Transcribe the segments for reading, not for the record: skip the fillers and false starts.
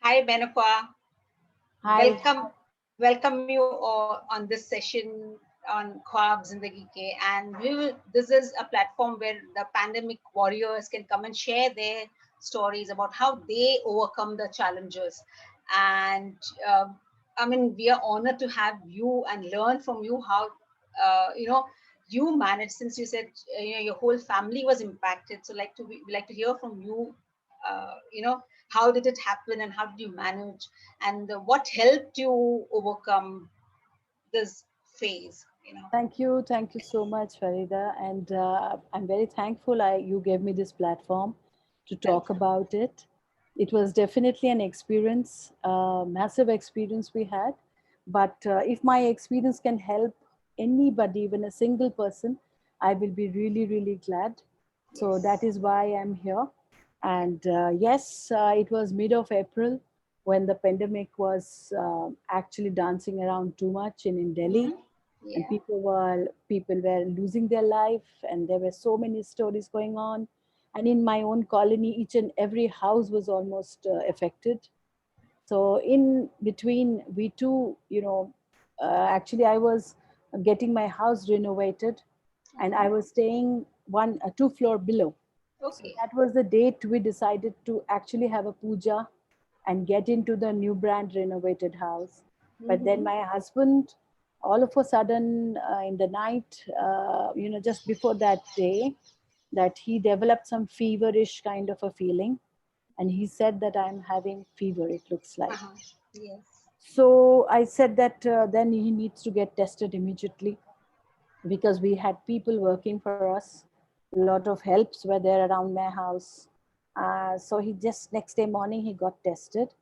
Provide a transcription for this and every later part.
Hi, Benakwa. Hi. Welcome you on this session on Khwab Zindagi Ke. And this is a platform where the pandemic warriors can come and share their stories about how they overcome the challenges. And we are honored to have you and learn from you how, you managed, since you said, your whole family was impacted. So we like to hear from you, how did it happen and how did you manage, and what helped you overcome this phase. Thank you. Thank you so much, Farida. And I'm very thankful you gave me this platform to talk Welcome. about it. It was definitely an experience, massive experience we had. But if my experience can help anybody, even a single person, I will be really, really glad. So that Yes. is why I'm here. And yes, it was mid of April when the pandemic was actually dancing around too much in Delhi, Hmm. and Yeah. people were losing their life, and there were so many stories going on. And in my own colony, each and every house was almost affected. So in between, we too, actually I was getting my house renovated, and I Uh-huh. was staying one 2 floor below. So Okay. that was the date we decided to actually have a puja and get into the new brand renovated house. But then Hmm. my husband, all of a sudden, in the night, just before that day, that he developed some feverish kind of a feeling, and he said that I'm having fever, it looks like. Uh-huh. Yes. So I said that then he needs to get tested immediately, because we had people working for us. A lot of helps were there around my house. So he just next day morning he got tested,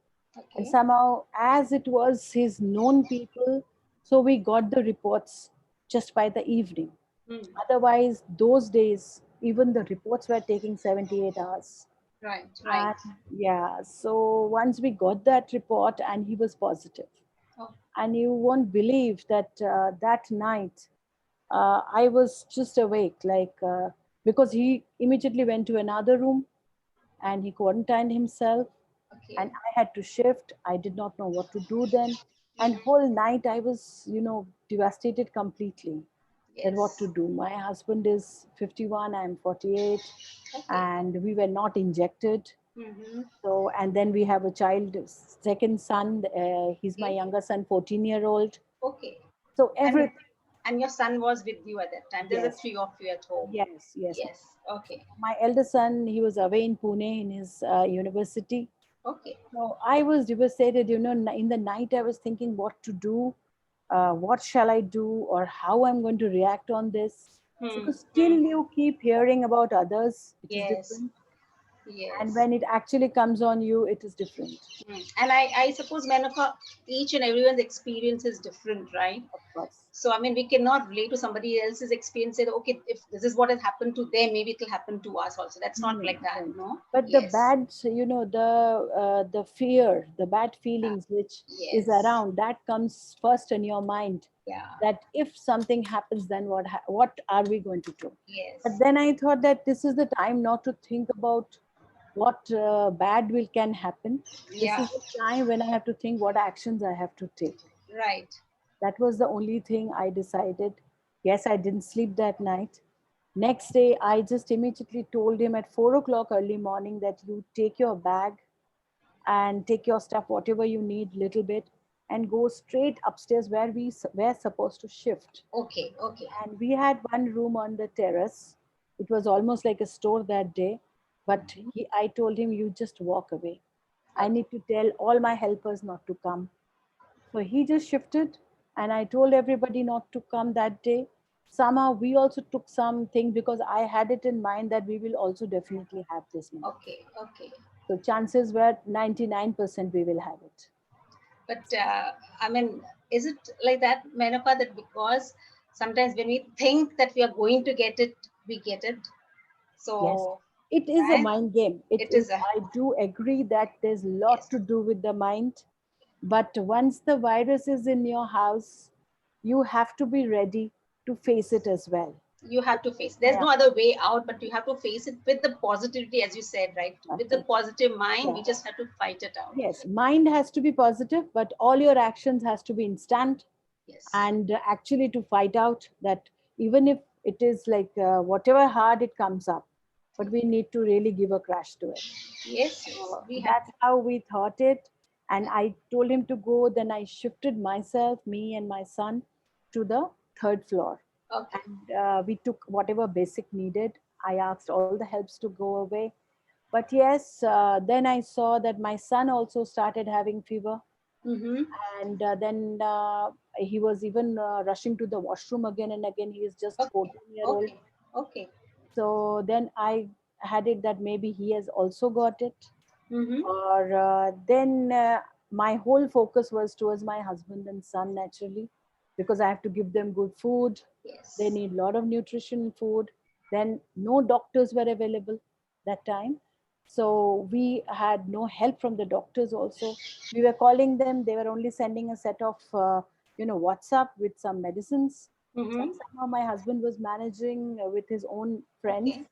and Okay. somehow, as it was his known people, so we got the reports just by the evening. Hmm. Otherwise, those days, even the reports were taking 78 hours. Right. Right. And yeah, so once we got that report, and he was positive, Oh. and you won't believe that that night I was just awake, like because he immediately went to another room and he quarantined himself, and Okay. I had to shift. I did not know what to do then, and Hmm. whole night I was, devastated completely. That what to Yes. do? My husband is 51, I'm 48, Okay. and we were not injected. Hmm. So, and then we have a child, second son. He's my Okay. younger son, 14-year-old. Okay. So And everything. and your son was with you at that time. There's the Yes, three of you at home. yes. Yes. Okay. My elder son, he was away in Pune in his university. Okay. So I was devastated. In the night, I was thinking what to do, what shall I do, or how I'm going to react on this. Hmm. Because still Hmm. you keep hearing about others, it is Yes. different. And Yes. when it actually comes on you, it is different, And I suppose, Menaka, each and everyone's experience is different, right? of course. So, I mean, we cannot relate to somebody else's experience, say, okay, if this is what has happened to them, maybe it will happen to us also. That's not No, like that, no. no? But the Yes. bad, the fear, the bad Uh, feelings which is yes. around, that comes first in your mind. Yeah. That if something happens, then what are we going to do? But Yes. then I thought that this is the time not to think about what bad will can happen. This Yeah. is the time when I have to think what actions I have to take. Right. That was the only thing I decided. Yes, I didn't sleep that night. Next day, I just immediately told him at 4 o'clock early morning that you take your bag and take your stuff, whatever you need, little bit, and go straight upstairs where we were supposed to shift. Okay. Okay. And we had one room on the terrace. It was almost like a store that day. But I told him, you just walk away. I Okay. need to tell all my helpers not to come. So he just shifted, and I told everybody not to come that day. Somehow we also took something because I had it in mind that we will also definitely have this month. Okay. Okay. So chances were 99% we will have it. But I mean, is it like that, Menaka, that because sometimes when we think that we are going to get it, we get it? Yes, So, it is a right? mind game. It is a. I do agree that there's a lot Yes. to do with the mind. But once the virus is in your house, you have to be ready to face it as well. You have to face. There's Yeah, no other way out, but you have to face it with the positivity, as you said, right? With that's the it. positive mind, Yeah. we just have to fight it out. Yes, mind has to be positive, but all your actions has to be instant, Yes. and actually to fight out that, even if it is like whatever hard it comes up, but we need to really give a crash to it. Yes, yes. So We have that's how we thought it. And I told him to go. Then I shifted myself, me and my son, to the third floor. to. Okay. And we took whatever basic needed. I asked all the helps to go away. But yes, then I saw that my son also started having fever. Mm-hmm. And then he was even rushing to the washroom again and again. He is just Okay. 14-year-old. Okay. Okay. So then I had it that maybe he has also got it. Mm-hmm. Or then my whole focus was towards my husband and son, naturally, because I have to give them good food. They Yes. need a lot of nutrition food. Then no doctors were available that time, so we had no help from the doctors also. We were calling them, they were only sending a set of WhatsApp with some medicines. Mm-hmm. And somehow my husband was managing with his own friends. Okay.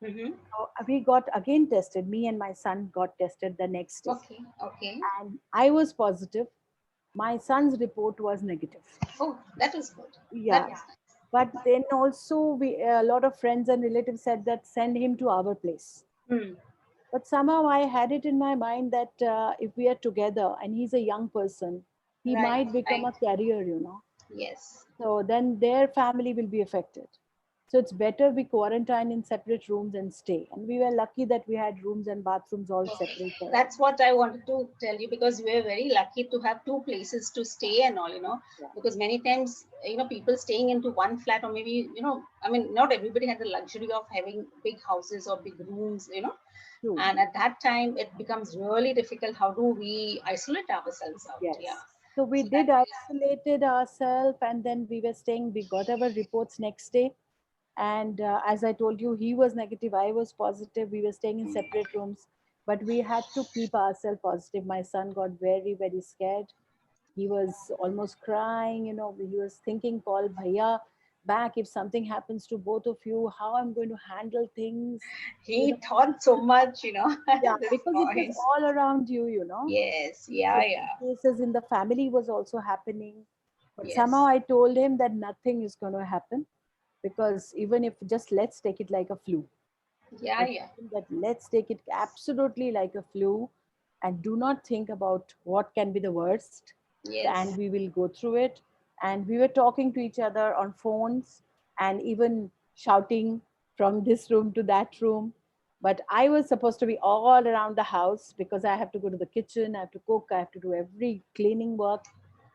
Mm-hmm. So we got again tested. Me and my son got tested the next day, Okay. Okay. and I was positive. My son's report was negative. Oh, that is good. That Yeah, is nice. but then also we a lot of friends and relatives said that send him to our place. Hmm. But somehow I had it in my mind that if we are together and he's a young person, he Right. might become Right. a carrier. Yes. So then their family will be affected. So it's better we quarantine in separate rooms and stay. And we were lucky that we had rooms and bathrooms all Perfect. separate for us. That's what I wanted to tell you, because we're very lucky to have two places to stay and all, Yeah, because many times, people staying into one flat, or maybe, I mean, not everybody has the luxury of having big houses or big rooms. true. And at that time, it becomes really difficult. How do we isolate ourselves out? Yeah. Yes. So we So that did isolated ourselves, and then we were staying. We got our reports next day. And as I told you, he was negative, I was positive. We were staying in separate rooms, but we had to keep ourselves positive. My son got very, very scared. He was almost crying. He was thinking, call Bhaiya back if something happens to both of you, how I'm going to handle things. You he know, thought so much, yeah, at this because it was point. all around you. Yes. Yeah. So Yeah. cases in the family was also happening. But somehow Yes. I told him that nothing is going to happen, because even if, just let's take it like a flu. I Yeah. told Yeah. him that let's take it absolutely like a flu, and do not think about what can be the worst, and Yes. we will go through it. And we were talking to each other on phones, and even shouting from this room to that room. But I was supposed to be all around the house, because I have to go to the kitchen, I have to cook, I have to do every cleaning work,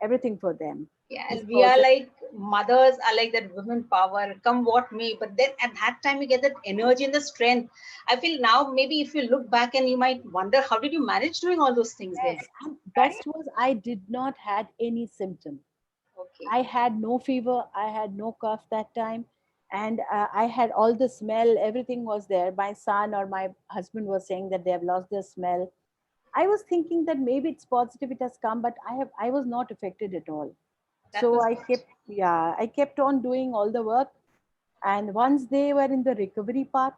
everything for them. Yeah, and we Before are the, like, mothers are like that women power, come what may. But then at that time, you get that energy and the strength. I feel now, maybe if you look back and you might wonder, how did you manage doing all those things then? yes, and Right? best was I did not had any symptom. Okay. I had no fever, I had no cough that time, and I had all the smell, everything was there. My son or my husband was saying that they have lost their smell. I was thinking that maybe it's positive, it has come, but I was not affected at all. That So was I good. kept, yeah, I kept on doing all the work. And once they were in the recovery part,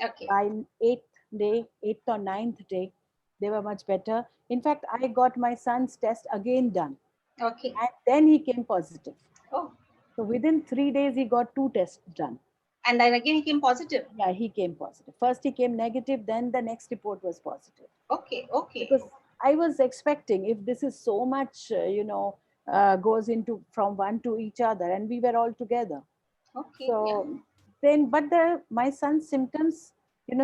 Okay. by eighth or ninth day, they were much better. In fact, I got my son's test again done, Okay. and then he came positive. Oh, So within 3 days, he got two tests done. and then again he came positive. Yeah, he came positive. First, he came negative, then the next report was positive. Okay. Okay. Because I was expecting, if this is so much, goes into from one to each other, and we were all together. Okay. Yeah. So then, but my son's symptoms,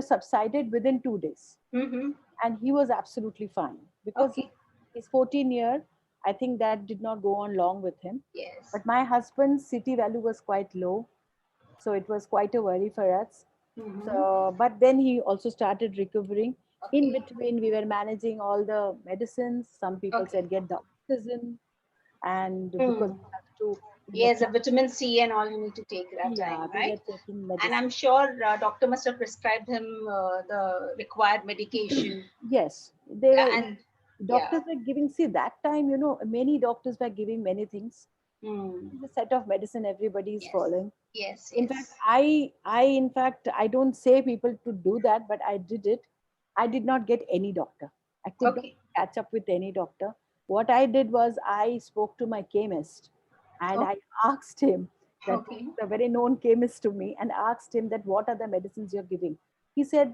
subsided within 2 days, Mm-hmm. and he was absolutely fine, because Okay. he's 14-year. I think that did not go on long with him. Yes. But my husband's CT value was quite low, so it was quite a worry for us. Mm-hmm. So, but then he also started recovering. In Okay. between, we were managing all the medicines. Some people Okay. said get the oxygen, and because Hmm. we have to, Yes, the keep, vitamin C and all you need to take that yeah, time, we right? were taking And I'm medicine. sure doctor must have prescribed him the required medication. Yes, they Yeah, were. and yeah, Doctors were giving. See, that time, many doctors were giving many things. Mm. It's a set of medicine everybody is Yes. following. Yes. In fact, Yes. I don't say people to do that, but I did it. I did not get any doctor. I could not Okay. catch up with any doctor. What I did was I spoke to my chemist, and Oh, I asked him that, okay. a very known chemist to me, and asked him that what are the medicines you're giving. He said,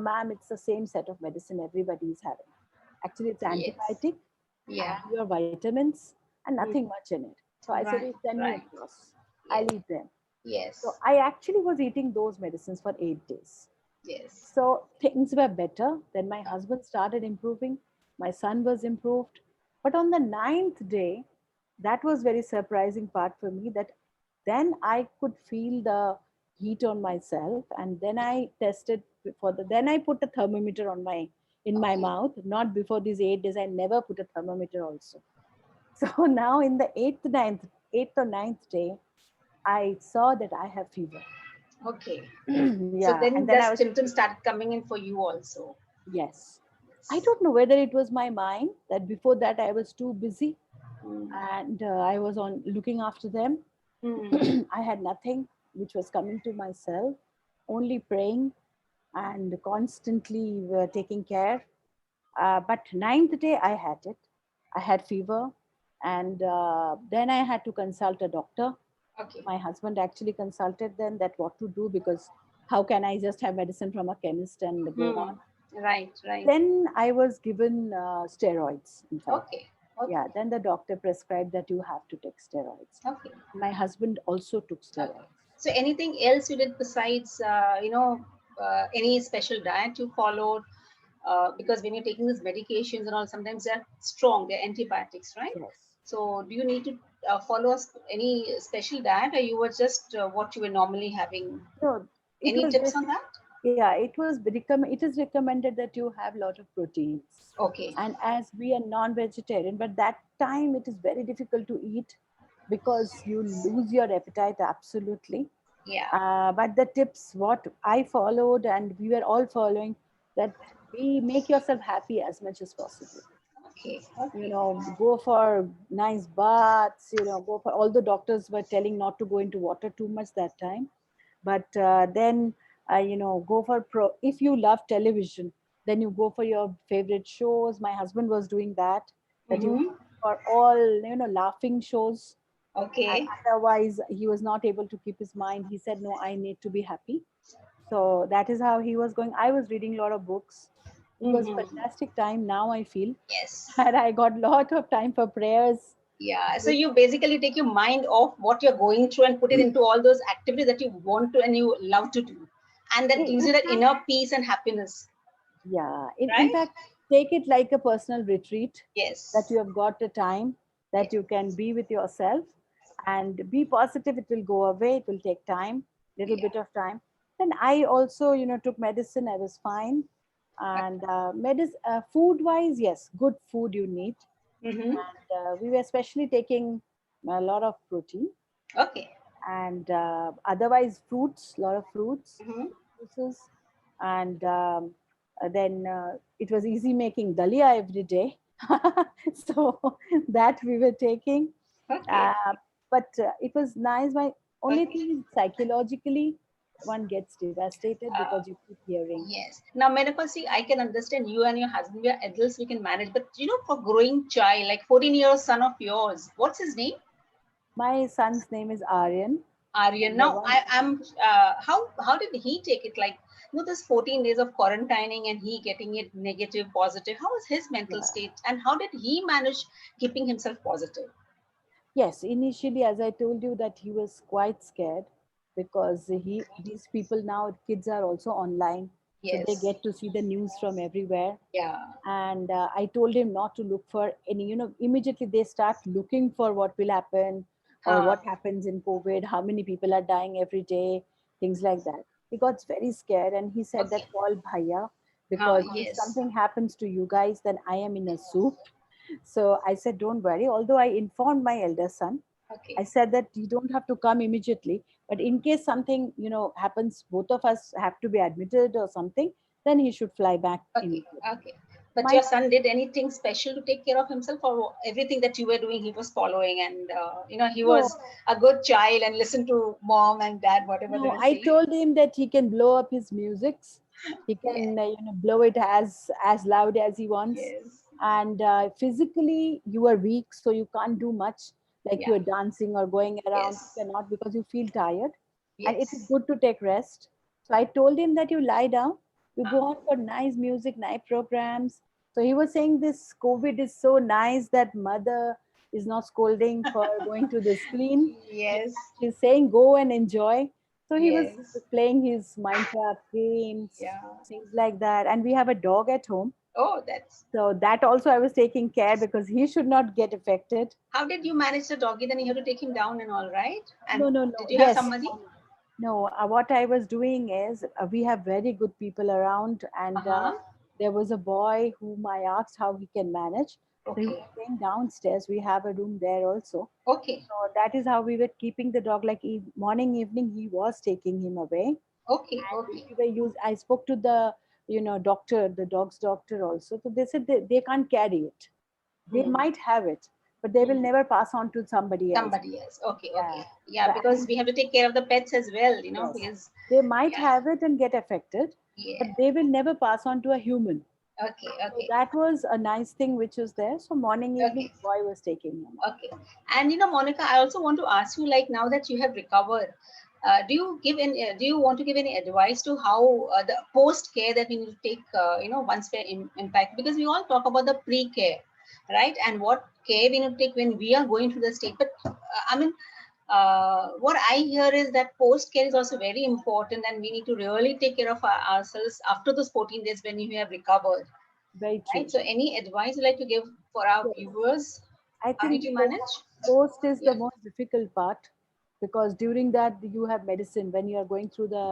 "Ma'am, it's the same set of medicine everybody is having. Actually, it's Yes. antibiotic Yeah. and your vitamins and Mm. nothing much in it." So I said, Right. "You send me Right. across. I'll Yes. eat them." So Yes. I actually was eating those medicines for 8 days. Yes. So things were better. Then my husband started improving. My son was improved. But on the ninth day, that was very surprising part for me, that then I could feel the heat on myself. And then I tested then I put a thermometer in my Okay. mouth. Not before these 8 days, I never put a thermometer also. So now in the eighth or ninth day, I saw that I have fever. Okay. So Yeah, and then then the I was symptoms started coming in for you also. yes. I Yes. don't know whether it was my mind that before that I was too busy, Mm. and I was on looking after them. Mm. I had nothing which was coming to myself, only praying and constantly taking care. But ninth day I had it. I had fever, and then I had to consult a doctor. Okay. My husband actually consulted them that what to do, because how can I just have medicine from a chemist and go Hmm. on? Right. Right. Then I was given steroids, in fact. Okay. Okay. Yeah, then the doctor prescribed that you have to take steroids. Okay. My husband also took Okay. steroids. So anything else you did besides, any special diet you followed? Because when you're taking these medications and all, sometimes they're strong, they're antibiotics, right? Yes. So do you need to follow any special diet, or you were just what you were normally having? No, it Any was tips on basic. that? Yeah, it is recommended that you have a lot of proteins. Okay. And as we are non-vegetarian, but that time it is very difficult to eat because you lose your appetite absolutely. Yeah. But the tips what I followed and we were all following, that we make yourself happy as much as possible. Okay. Okay. Go for nice baths, go for, all the doctors were telling not to go into water too much that time. But then go for if you love television, then you go for your favorite shows. My husband was doing that you Mm-hmm. for all laughing shows. And Okay. otherwise he was not able to keep his mind. He said, no, I need to be happy. So that is how he was going. I was reading a lot of books. It was Mm-hmm. fantastic time, now I feel. Yes. And I got lot of time for prayers. Yeah. So you basically take your mind off what you're going through and put it into all those activities that you want to and you love to do. And that gives In you that fact, inner peace and happiness, yeah, in right? fact, take it like a personal retreat, that Yes. you have got a time that Yes. you can be with yourself and be positive. It will go away. It will take time, little Yeah. bit of time. Then I also, took medicine. I was fine. And food wise, yes, good food you need. Mm-hmm. And we were especially taking a lot of protein, Okay. and otherwise fruits, a lot of fruits, Mm-hmm. juices. And then it was easy making dalia every day. So that we were taking. Okay. uh, but it was nice. My only Okay. thing is, psychologically one gets devastated Uh, because you keep hearing. yes. Now, menopause, see, I can understand you and your husband, we are adults, we can manage. But, for growing child, like 14-year-old son of yours, what's his name? My son's name is Aryan. Aryan. And the Now, one, how did he take it? Like, this 14 days of quarantining and he getting it negative, positive. How was his mental yeah. state, and how did he manage keeping himself positive? Yes, initially, as I told you, that he was quite scared, because these people now, kids are also online, so they Yes. get to see the news from everywhere. Yeah. And I told him not to look for any, immediately they start looking for what will happen, or Huh. what happens in COVID, how many people are dying every day, things like that. He got very scared, and he said Okay. that, call bhaiya, Huh. because if Yes. something happens to you guys, then I am in a soup. So I said, don't worry. Although I informed my elder son, I Okay. said that you don't have to come immediately, but in case something, happens, both of us have to be admitted or something, then he should fly back Okay. immediately. Okay. But My your son did anything special to take care of himself, or everything that you were doing, he was following, and he no, was a good child and listened to mom and dad, whatever they no, were I saying? told him that he can blow up his musics. He Yeah. can, blow it as loud as he wants. Yes. And physically, you are weak, so you can't do much. Like you Yeah. are dancing or going around, Yes. you cannot because you feel tired. And it is Yes. good to take rest. So I told him that you lie down, you go Uh, on for nice music, nice programs. So he was saying this COVID is so nice that mother is not scolding for going to the screen. yes. She's saying go and enjoy. So he was Yes. playing his Minecraft games, Yeah. things like that. And we have a dog at home. Oh, that's. So that also I was taking care because he should not get affected. How did you manage the doggy? Then you have to take him down and all, right? And No, no, no. did you have Yes. somebody? No, what I was doing is we have very good people around, Uh and huh. there was a boy whom I asked how he can manage. So he was Okay. staying downstairs. We have a room there also. Okay. So that is how we were keeping the dog. Like morning, evening, he was taking him away. Okay. And Okay. we were I spoke to the doctor, the dog's doctor also. So they said they can't carry it. They Hmm. might have it, but they will Hmm. never pass on to somebody else. Somebody else. Okay. Yeah. Okay. Yeah, So, because and we have to take care of the pets as well, yes, because, they might yeah. have it and get affected, Yeah. but they will never pass on to a human. Okay. So Okay. that was a nice thing which was there. So morning, evening, Okay. boy was taking him. Okay. And Monica, I also want to ask you, like, now that you have recovered, do you want to give any advice to how the post care that we need to take, once we're impact? Because we all talk about the pre care, right? And what care we need to take when we are going through the state. But I mean, what I hear is that post care is also very important, and we need to really take care of ourselves after those 14 days when you have recovered, Very right? true. So, any advice you'd like to give for our Yes. viewers? I How think did you manage? post is the Yeah. most difficult part because during that you have medicine when you are going through the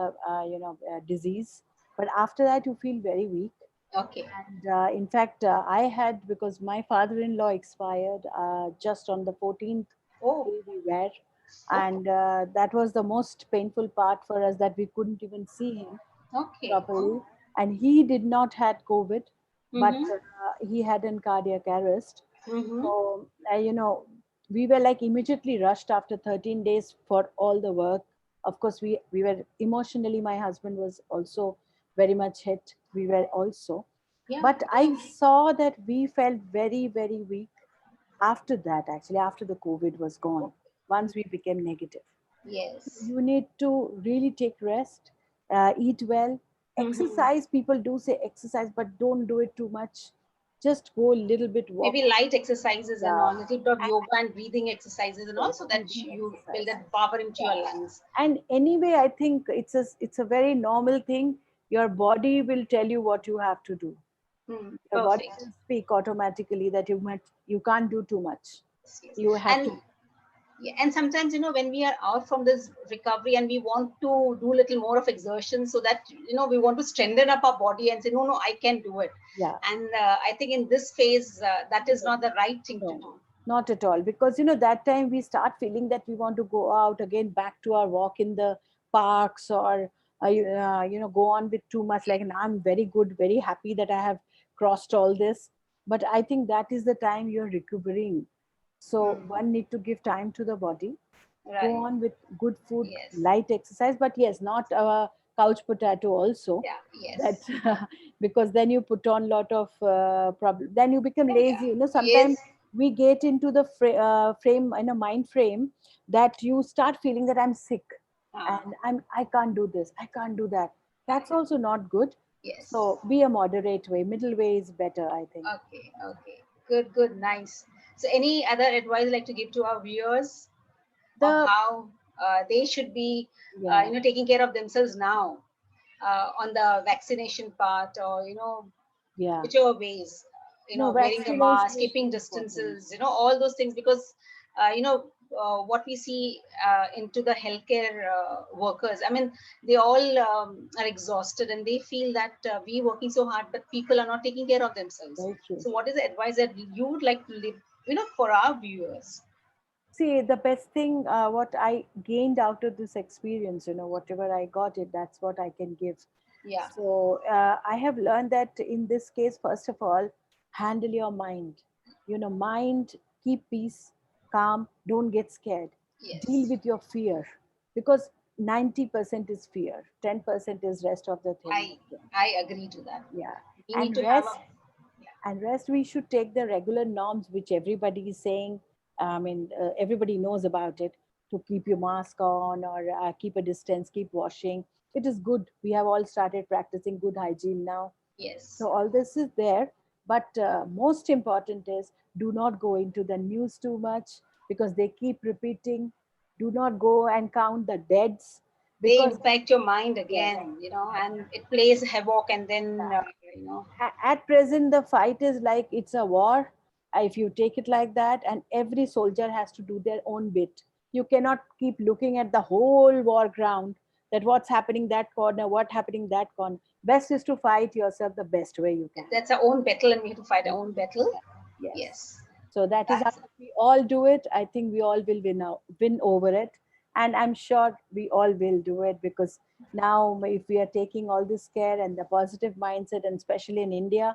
disease, but after that you feel very weak. Okay. And in fact, I had because my father-in-law expired just on the 14th Oh, day we were, oh, and that was the most painful part for us that we couldn't even see him okay. properly. Oh. And he did not had COVID, but Mm-hmm. he had a cardiac arrest. Mm-hmm. So, we were like immediately rushed after 13 days for all the work. Of course, we were emotionally, my husband was also very much hit. We were also. Yeah. But I saw that we felt very, very weak after that, actually, after the COVID was gone, once we became negative. Yes. You need to really take rest, eat well, Mm-hmm. exercise. People do say exercise, but don't do it too much. Just go a little bit walk. Maybe light exercises and Yeah, all, little bit of yoga and breathing exercises, and yes, also that breathing you build exercise. that power into your Yeah. lungs. And anyway, I think it's a very normal thing. Your body will tell you what you have to do. Hmm. Your body Perfect. will speak automatically that you can't do too much. Yes, yes. You have And to. yeah, and sometimes when we are out from this recovery and we want to do a little more of exertion, so that we want to strengthen up our body and say, no, no, I can do it. Yeah. And I think in this phase, that is not the right thing to No, do. not at all. Because that time we start feeling that we want to go out again, back to our walk in the parks, or go on with too much. Like, and I'm very good, very happy that I have crossed all this. But I think that is the time you're recovering. So Hmm. one need to give time to the body. Go Right. on with good food, Yes. light exercise, but yes, not a couch potato also. Yeah. That Yes. because then you put on lot of problem. Then you become Yeah. Yeah. lazy. Sometimes Yes. we get into the frame in a mind frame that you start feeling that I'm sick Ah. and I can't do this, I can't do that. That's also not good. Yes. So be a moderate way. Middle way is better, I think. Okay. Okay. Good. Good. Nice. So, any other advice you'd like to give to our viewers of The how they should be, Yeah, taking care of themselves now, on the vaccination part, or yeah. whichever ways, No, wearing the vaccination mask, is keeping very important. distances, all those things, because what we see into the healthcare workers, I mean, they all are exhausted, and they feel that we working so hard, but people are not taking care of themselves. Very true. So what is the advice that you would like to live, for our viewers? See, the best thing, what I gained out of this experience, whatever I got it, that's what I can give. Yeah. So I have learned that in this case, first of all, handle your mind. Mind, keep peace, calm, don't get scared. Deal Yes. with your fear, because 90% is fear, 10% is rest of the thing. I I agree to that. Yeah. We need And to have a, rest, we should take the regular norms which everybody is saying. Everybody knows about it, to keep your mask on, or keep a distance, keep washing. It is good. We have all started practicing good hygiene now. yes. So all this is there, but most important is, do not go into the news too much, because they keep repeating. Do not go and count the deads, They because impact your mind yes, again, and it plays havoc, and then you know at present the fight is like it's a war. If you take it like that, and every soldier has to do their own bit. You cannot keep looking at the whole war ground, that what's happening that corner, what happening that corner. Best is to fight yourself the best way you can. that's our own battle, and we have to fight our Yes, own battle. yes. Yes, So that is how that's we all do it. I think we all will win over it. And I'm sure we all will do it, because now, if we are taking all this care and the positive mindset, and especially in India,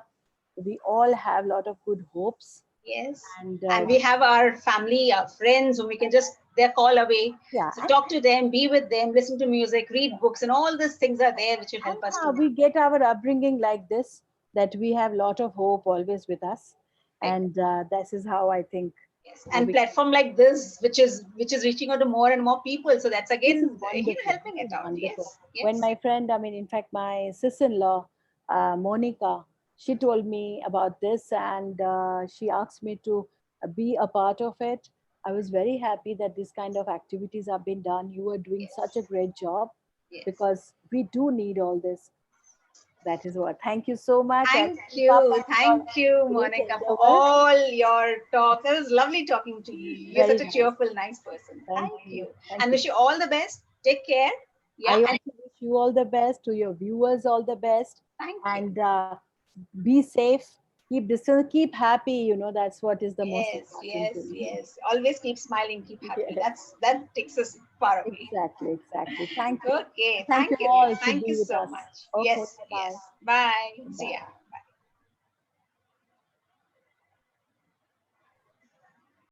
we all have a lot of good hopes. yes. And And we have our family, our friends, whom we can just, they're call away. yeah, So talk to them, be with them, listen to music, read books, and all these things are there which will help us to. we get our upbringing like this, that we have a lot of hope always with us. Like, And this is how I think yes. And we, platform like this, which is reaching out to more and more people. So that's this is again, wonderful. helping This it is out. wonderful. Yes, When yes. my friend, in fact, my sister-in-law, Monica, she told me about this, and she asked me to be a part of it. I was very happy that this kind of activities have been done. You are doing such a Yes, great job, yes. because we do need all this. That is what. Thank you so much. I'll keep up Thank you, your great Monica, for endeavor. all your talk. It was lovely talking to you. You're Very such a nice. cheerful, nice person. Thank Thank you. you, Thank and you. wish you all the best. Take care. Yeah, I and also wish you all the best, to your viewers, all the best, thank you. and be safe, keep distance, keep happy. That's what is the most Yes, important yes, thing. yes. Always keep smiling, keep happy. Yes, That takes us far away. exactly, exactly. Thank you. Okay, Thank you thank you, dear. all to Thank be you with so us. much. Okay, Yes, bye yes. bye. Bye. See Bye. ya.